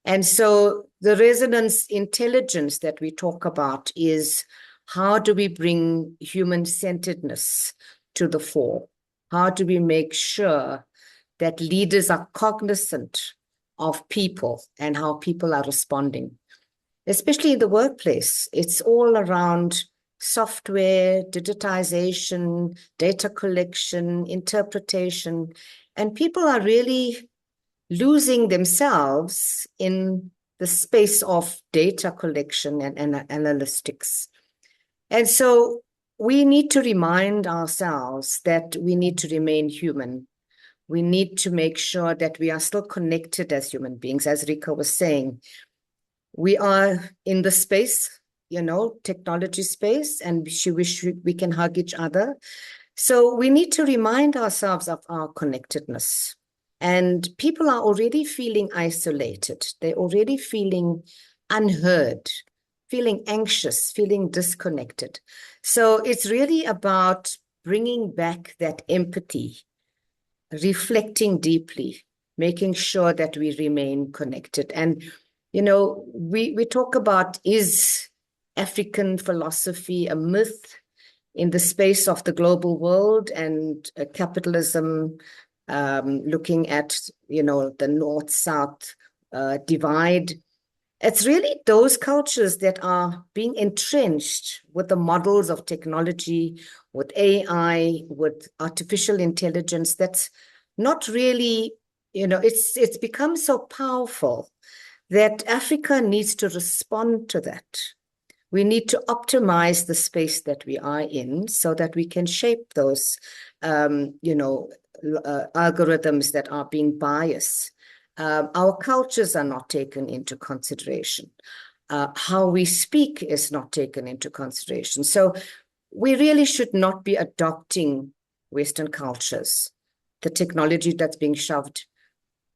And so the resonance intelligence that we talk about is how do we bring human-centeredness to the fore? How do we make sure that leaders are cognizant of people and how people are responding? Especially in the workplace, it's all around software, digitization, data collection, interpretation, and people are really losing themselves in the space of data collection and analytics. And so we need to remind ourselves that we need to remain human. We need to make sure that we are still connected as human beings. As Rika was saying, we are in the space, technology space, and we can hug each other. So we need to remind ourselves of our connectedness. And people are already feeling isolated. They're already feeling unheard, feeling anxious, feeling disconnected. So it's really about bringing back that empathy, reflecting deeply, making sure that we remain connected. And, we talk about, is African philosophy a myth in the space of the global world and capitalism, looking at, the North-South divide? It's really those cultures that are being entrenched with the models of technology, with AI, with artificial intelligence, that's not really, it's become so powerful that Africa needs to respond to that. We need to optimize the space that we are in so that we can shape those, algorithms that are being biased. Our cultures are not taken into consideration. How we speak is not taken into consideration. So we really should not be adopting Western cultures, the technology that's being shoved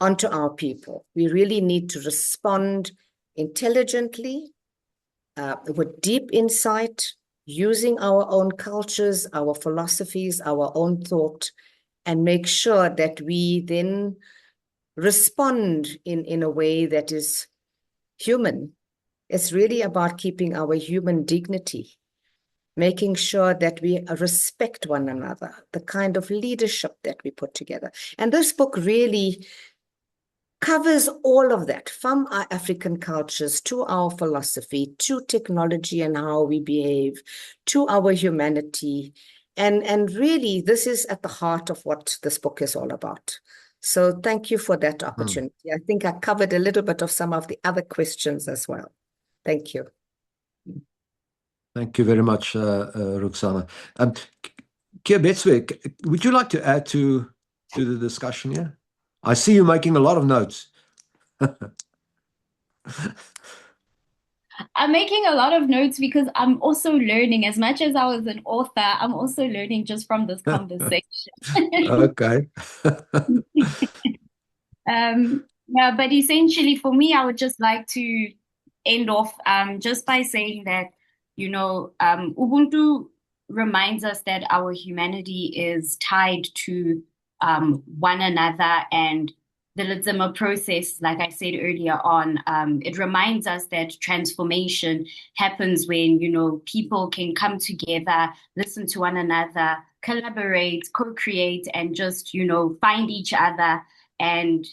onto our people. We really need to respond intelligently, with deep insight, using our own cultures, our philosophies, our own thought, and make sure that we then respond in a way that is human. It's really about keeping our human dignity, making sure that we respect one another, the kind of leadership that we put together. And this book really covers all of that, from our African cultures to our philosophy, to technology and how we behave, to our humanity. And really, this is at the heart of what this book is all about. So thank you for that opportunity. I think I covered a little bit of some of the other questions as well. Thank you. Thank you very much, Roxana. Keir Betswyk, would you like to add to the discussion here? I see you making a lot of notes. I'm making a lot of notes because I'm also learning. As much as I was an author, I'm also learning just from this conversation. Okay. Yeah, but essentially for me, I would just like to end off just by saying that, Ubuntu reminds us that our humanity is tied to one another, and the Letsema process, like I said earlier on, it reminds us that transformation happens when, people can come together, listen to one another, collaborate, co-create, and just, find each other and,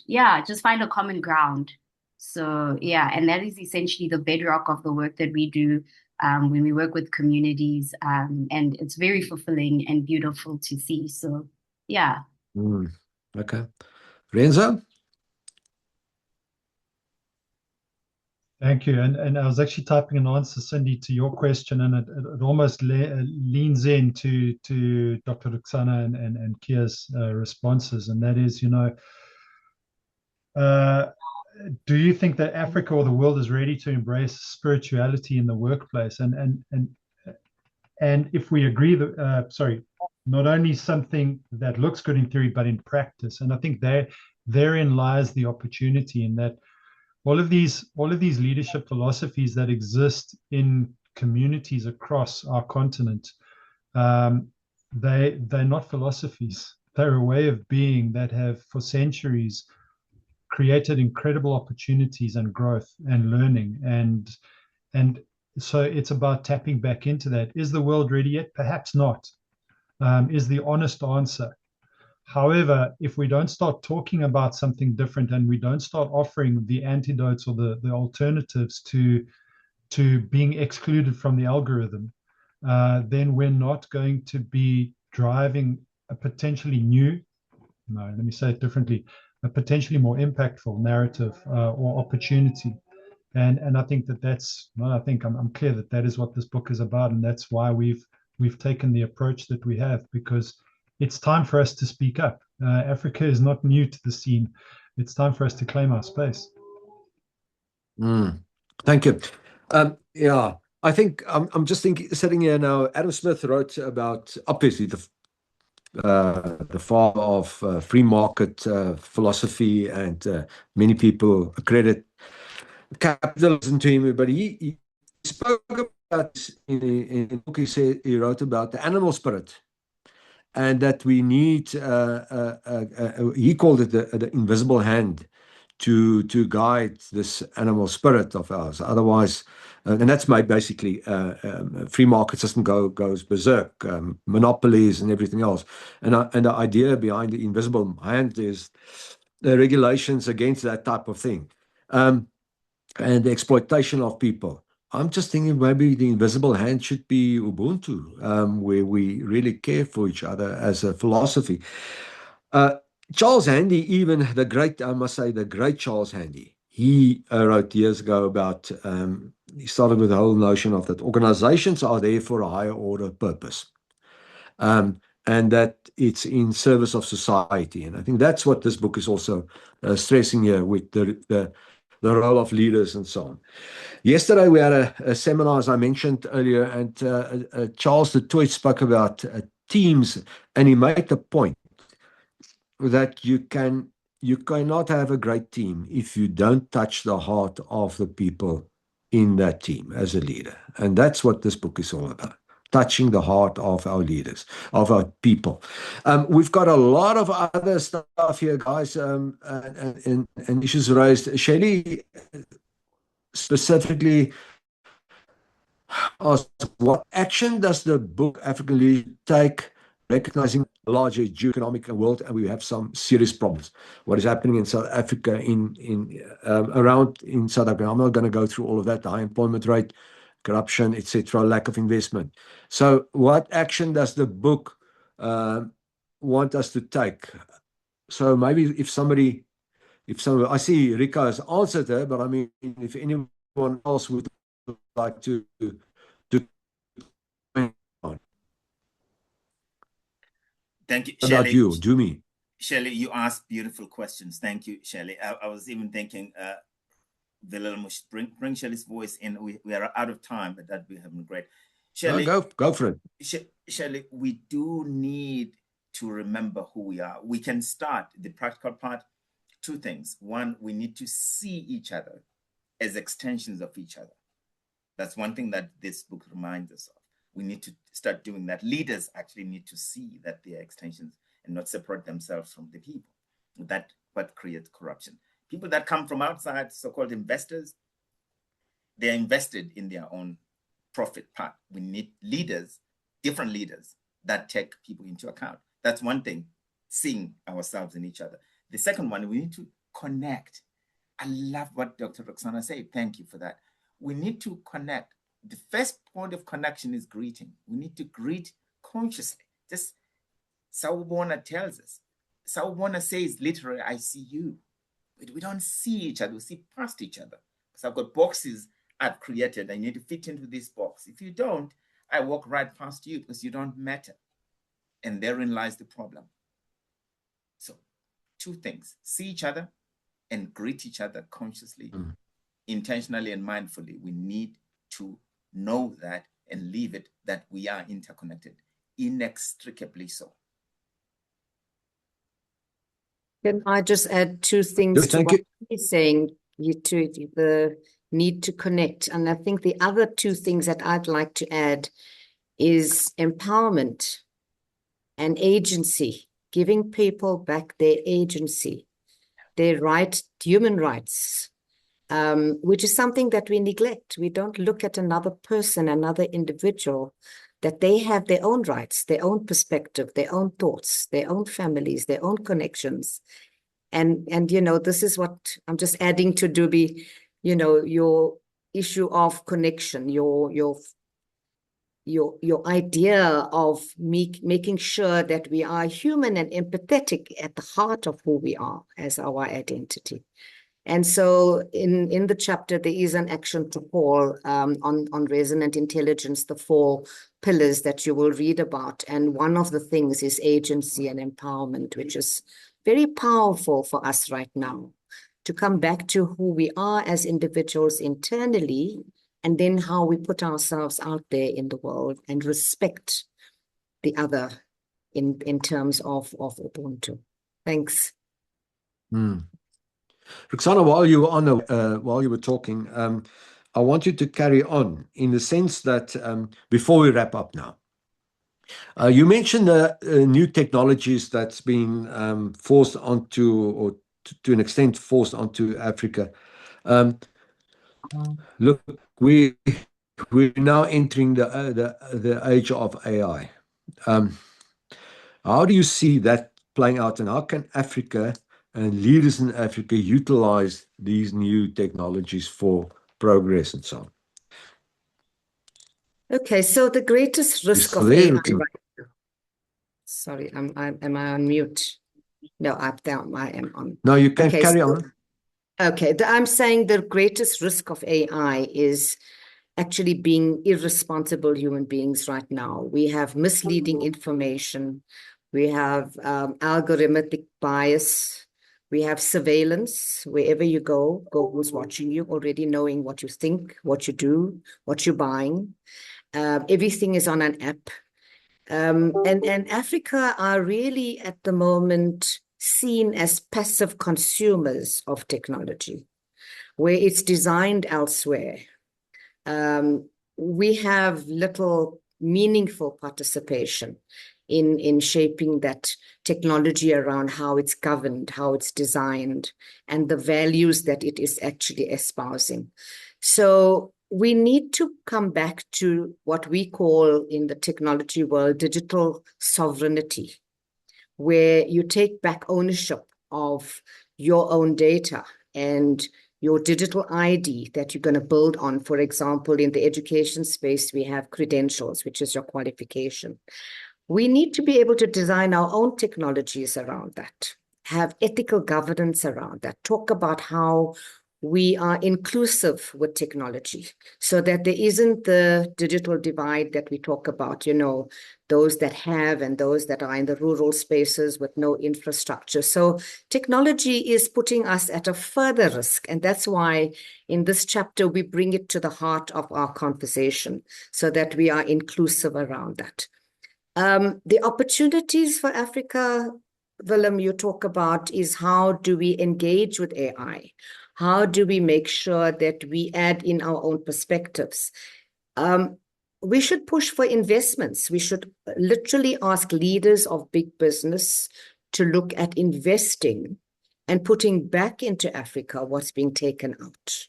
just find a common ground. So, and that is essentially the bedrock of the work that we do when we work with communities. And it's very fulfilling and beautiful to see. So, yeah. Okay. Renzo? Thank you. And I was actually typing an answer, Cindy, to your question, and it almost leans into Dr. Roxana and Keir's responses. And that is, do you think that Africa or the world is ready to embrace spirituality in the workplace? And if we agree that, not only something that looks good in theory, but in practice. And I think therein lies the opportunity, in that all of these leadership philosophies that exist in communities across our continent, they're not philosophies. They're a way of being that have for centuries created incredible opportunities and growth and learning. And so it's about tapping back into that. Is the world ready yet? Perhaps not, is the honest answer. However, if we don't start talking about something different, and we don't start offering the antidotes or the alternatives to being excluded from the algorithm, then we're not going to be driving a potentially let me say it differently, a potentially more impactful narrative or opportunity. And I think I'm clear that is what this book is about, and that's why we've taken the approach that we have, because it's time for us to speak up. Africa is not new to the scene. It's time for us to claim our space. Thank you. Yeah, I think I'm just sitting here now. Adam Smith wrote about, obviously, the father of free market philosophy, and many people accredit capitalism to him, but he spoke about, in the book he wrote about the animal spirit, and that we need, he called it the invisible hand to guide this animal spirit of ours. Otherwise, and that's my basically free market system goes berserk, monopolies and everything else. And the idea behind the invisible hand is the regulations against that type of thing, and the exploitation of people. I'm just thinking maybe the invisible hand should be Ubuntu, where we really care for each other as a philosophy. Charles Handy, even the great, I must say, the great Charles Handy, he wrote years ago about, he started with the whole notion of that organizations are there for a higher order purpose, and that it's in service of society. And I think that's what this book is also stressing here, with the role of leaders and so on. Yesterday we had a seminar, as I mentioned earlier, and Charles du Toit spoke about teams, and he made the point that you cannot have a great team if you don't touch the heart of the people in that team as a leader. And that's what this book is all about, touching the heart of our leaders, of our people. We've got a lot of other stuff here, guys, and issues raised. Shelley specifically asked, what action does the book African Leadership take, recognizing a larger geoeconomic world, and we have some serious problems? What is happening in South Africa, around in South Africa? I'm not going to go through all of that, the high employment rate, corruption, etc., lack of investment. So what action does the book want us to take? So maybe if somebody, I see Rika has answered her, but I mean, if anyone else would like to Thank you, Shelley. About you, Jumi. Shelley, you asked beautiful questions. Thank you, Shelley. I was even thinking, bring Shelley's voice in. We are out of time, but that'd be great. Shelley, go for it. Shelley, we do need to remember who we are. We can start the practical part. Two things. One, we need to see each other as extensions of each other. That's one thing that this book reminds us of. We need to start doing that. Leaders actually need to see that they are extensions and not separate themselves from the people. That's what creates corruption. People that come from outside, so-called investors, they're invested in their own profit part. We need leaders, different leaders, that take people into account. That's one thing, seeing ourselves in each other. The second one, we need to connect. I love what Dr. Roxana said. Thank you for that. We need to connect. The first point of connection is greeting. We need to greet consciously. Just Sawubona tells us. Sawubona says literally, I see you. But we don't see each other. We see past each other. Because I've got boxes I've created. I need to fit into this box. If you don't, I walk right past you because you don't matter. And therein lies the problem. So 2 things. See each other and greet each other consciously, intentionally and mindfully, we need to know that and live it, that we are interconnected, inextricably so. Can I just add two things to Thank what you. he's saying, to the need to connect? And I think the other two things that I'd like to add is empowerment and agency, giving people back their agency, their right, human rights, which is something that we neglect. We don't look at another person, another individual, that they have their own rights, their own perspective, their own thoughts, their own families, their own connections. And you know, this is what I'm just adding to Dubi, you know, your issue of connection, your idea of making sure that we are human and empathetic at the heart of who we are as our identity. And so in the chapter, there is an action to call on resonant intelligence, the 4 pillars that you will read about. And one of the things is agency and empowerment, which is very powerful for us right now, to come back to who we are as individuals internally, and then how we put ourselves out there in the world and respect the other in terms of Ubuntu. Thanks. Roxana, while you were while you were talking, I want you to carry on in the sense that before we wrap up now, you mentioned the new technologies that's been forced onto, or to an extent forced onto Africa. Look, we're now entering the age of AI. How do you see that playing out, and how can Africa and leaders in Africa utilize these new technologies for progress and so on? Okay, so the greatest risk of AI right now. Sorry, am I on mute? No, I am on. No, you can carry on. Okay, I'm saying the greatest risk of AI is actually being irresponsible human beings right now. We have misleading information. We have algorithmic bias. We have surveillance. Wherever you go, Google's watching you, already knowing what you think, what you do, what you're buying. Everything is on an app. And Africa are really at the moment seen as passive consumers of technology, where it's designed elsewhere. We have little meaningful participation in shaping that technology around how it's governed, how it's designed, and the values that it is actually espousing. So we need to come back to what we call in the technology world digital sovereignty, where you take back ownership of your own data and your digital ID that you're going to build on. For example, in the education space, we have credentials, which is your qualification. We need to be able to design our own technologies around that, have ethical governance around that, talk about how we are inclusive with technology so that there isn't the digital divide that we talk about, you know, those that have and those that are in the rural spaces with no infrastructure. So technology is putting us at a further risk. And that's why in this chapter, we bring it to the heart of our conversation so that we are inclusive around that. The opportunities for Africa, Willem, you talk about is how do we engage with AI? How do we make sure that we add in our own perspectives? We should push for investments. We should literally ask leaders of big business to look at investing and putting back into Africa what's being taken out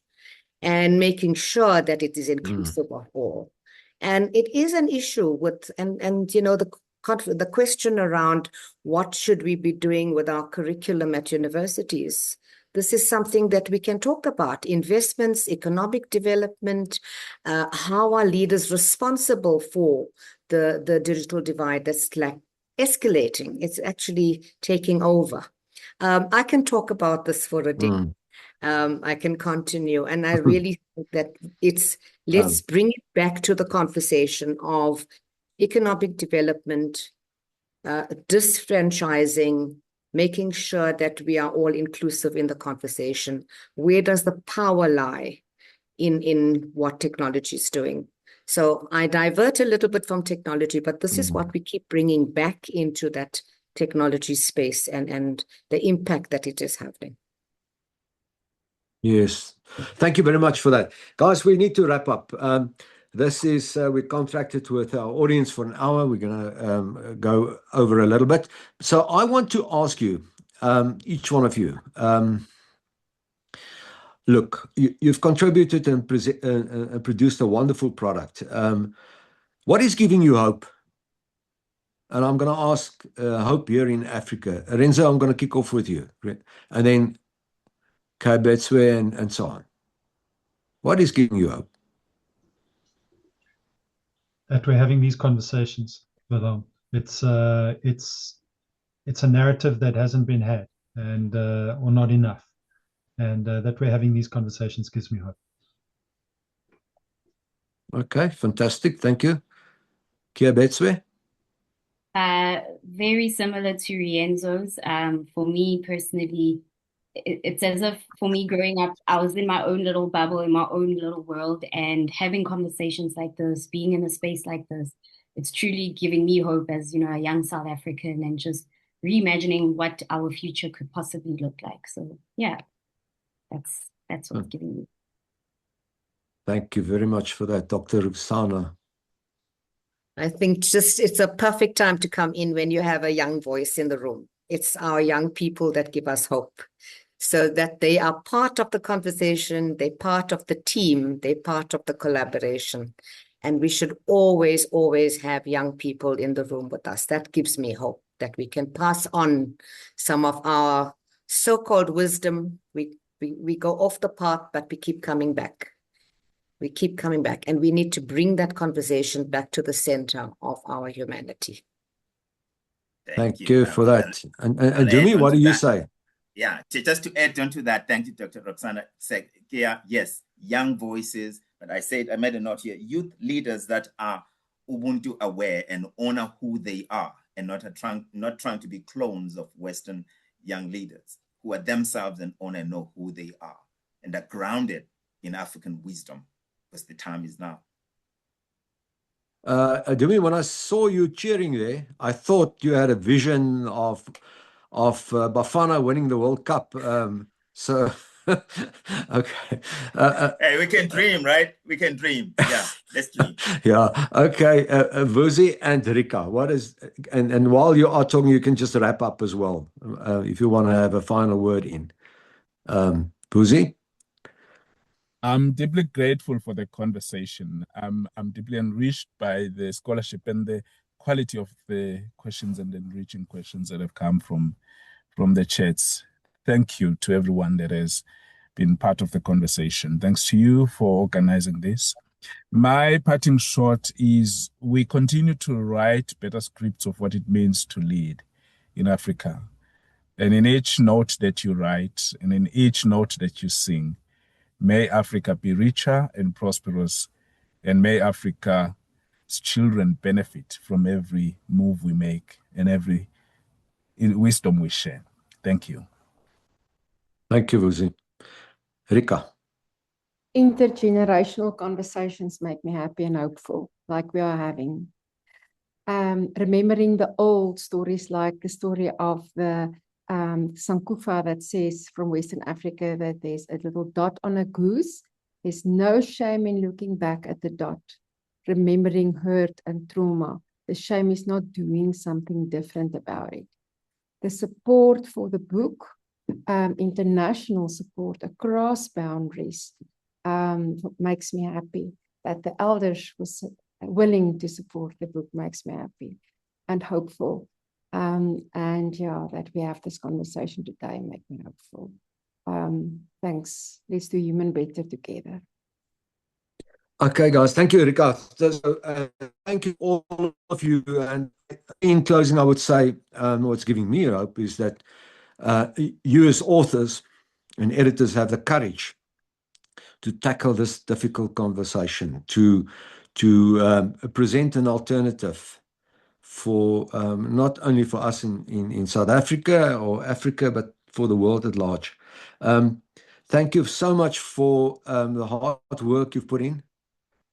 and making sure that it is inclusive of all. And it is an issue with, and you know, the question around what should we be doing with our curriculum at universities. This is something that we can talk about, investments, economic development, how are leaders responsible for the digital divide that's like escalating. It's actually taking over. I can talk about this for a day. I can continue. And I really think that let's bring it back to the conversation of economic development, disfranchising, making sure that we are all inclusive in the conversation. Where does the power lie in what technology is doing? So I divert a little bit from technology, but this is what we keep bringing back into that technology space and the impact that it is having. Yes. Thank you very much for that. Guys, we need to wrap up. This is, we contracted with our audience for an hour. We're going to go over a little bit. So I want to ask you, each one of you, look, you've contributed and produced a wonderful product. What is giving you hope? And I'm going to ask hope here in Africa. Renzo, I'm going to kick off with you. And then Kabetswe and so on. What is giving you hope? That we're having these conversations with them. It's a narrative that hasn't been had, and or not enough, and that we're having these conversations gives me hope. Okay, fantastic. Thank you. Kabetswe? Very similar to Rienzo's. For me personally, it's as if for me growing up, I was in my own little bubble, in my own little world, and having conversations like this, being in a space like this, it's truly giving me hope as, a young South African, and just reimagining what our future could possibly look like. So yeah, that's what's giving me. Thank you very much for that, Dr. Ruxana. I think it's a perfect time to come in when you have a young voice in the room. It's our young people that give us hope, so that they are part of the conversation, they're part of the team, they're part of the collaboration. And we should always, always have young people in the room with us. That gives me hope that we can pass on some of our so-called wisdom. We go off the path, but we keep coming back. We keep coming back, and we need to bring that conversation back to the center of our humanity. Thank you for that. And Dumi, what do you say? Yeah, just to add on to that, thank you, Dr. Roxana. Yes, young voices, but I made a note here, youth leaders that are Ubuntu aware and honor who they are, and not trying to be clones of Western young leaders who are themselves and honor and know who they are, and are grounded in African wisdom, because the time is now. Dumi, when I saw you cheering there, I thought you had a vision of Bafana winning the World Cup. So, okay. Hey, we can dream, right? We can dream. Yeah, let's dream. Yeah. Okay. Vusi and Rika, and while you are talking, you can just wrap up as well, if you want to have a final word in. Vusi? I'm deeply grateful for the conversation. I'm deeply enriched by the scholarship and the quality of the questions and the enriching questions that have come from the chats. Thank you to everyone that has been part of the conversation. Thanks to you for organizing this. My parting shot is we continue to write better scripts of what it means to lead in Africa. And in each note that you write and in each note that you sing, may Africa be richer and prosperous, and may Africa's children benefit from every move we make and every wisdom we share. Thank you. Thank you, Vusi. Rika? Intergenerational conversations make me happy and hopeful, like we are having. Remembering the old stories, like the story of the Sankufa that says from Western Africa that there's a little dot on a goose. There's no shame in looking back at the dot, remembering hurt and trauma. The shame is not doing something different about it. The support for the book, international support across boundaries, makes me happy. That the elders was willing to support the book makes me happy and hopeful. And yeah, that we have this conversation today make me hopeful. Thanks. Let's do human better together. Okay, guys. Thank you, Rika. So, thank you all of you. And in closing, I would say what's giving me hope is that you as authors and editors have the courage to tackle this difficult conversation, to present an alternative for not only for us in South Africa or Africa, but for the world at large. Thank you so much for the hard work you've put in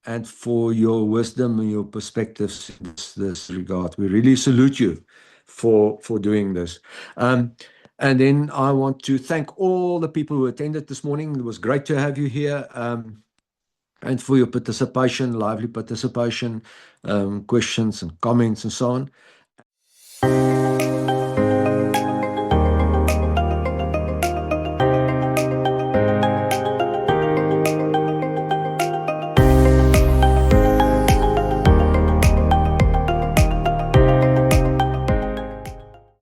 and for your wisdom and your perspectives in this regard. We really salute you for doing this. And then I want to thank all the people who attended this morning. It was great to have you here. And for your participation, lively participation, questions and comments and so on.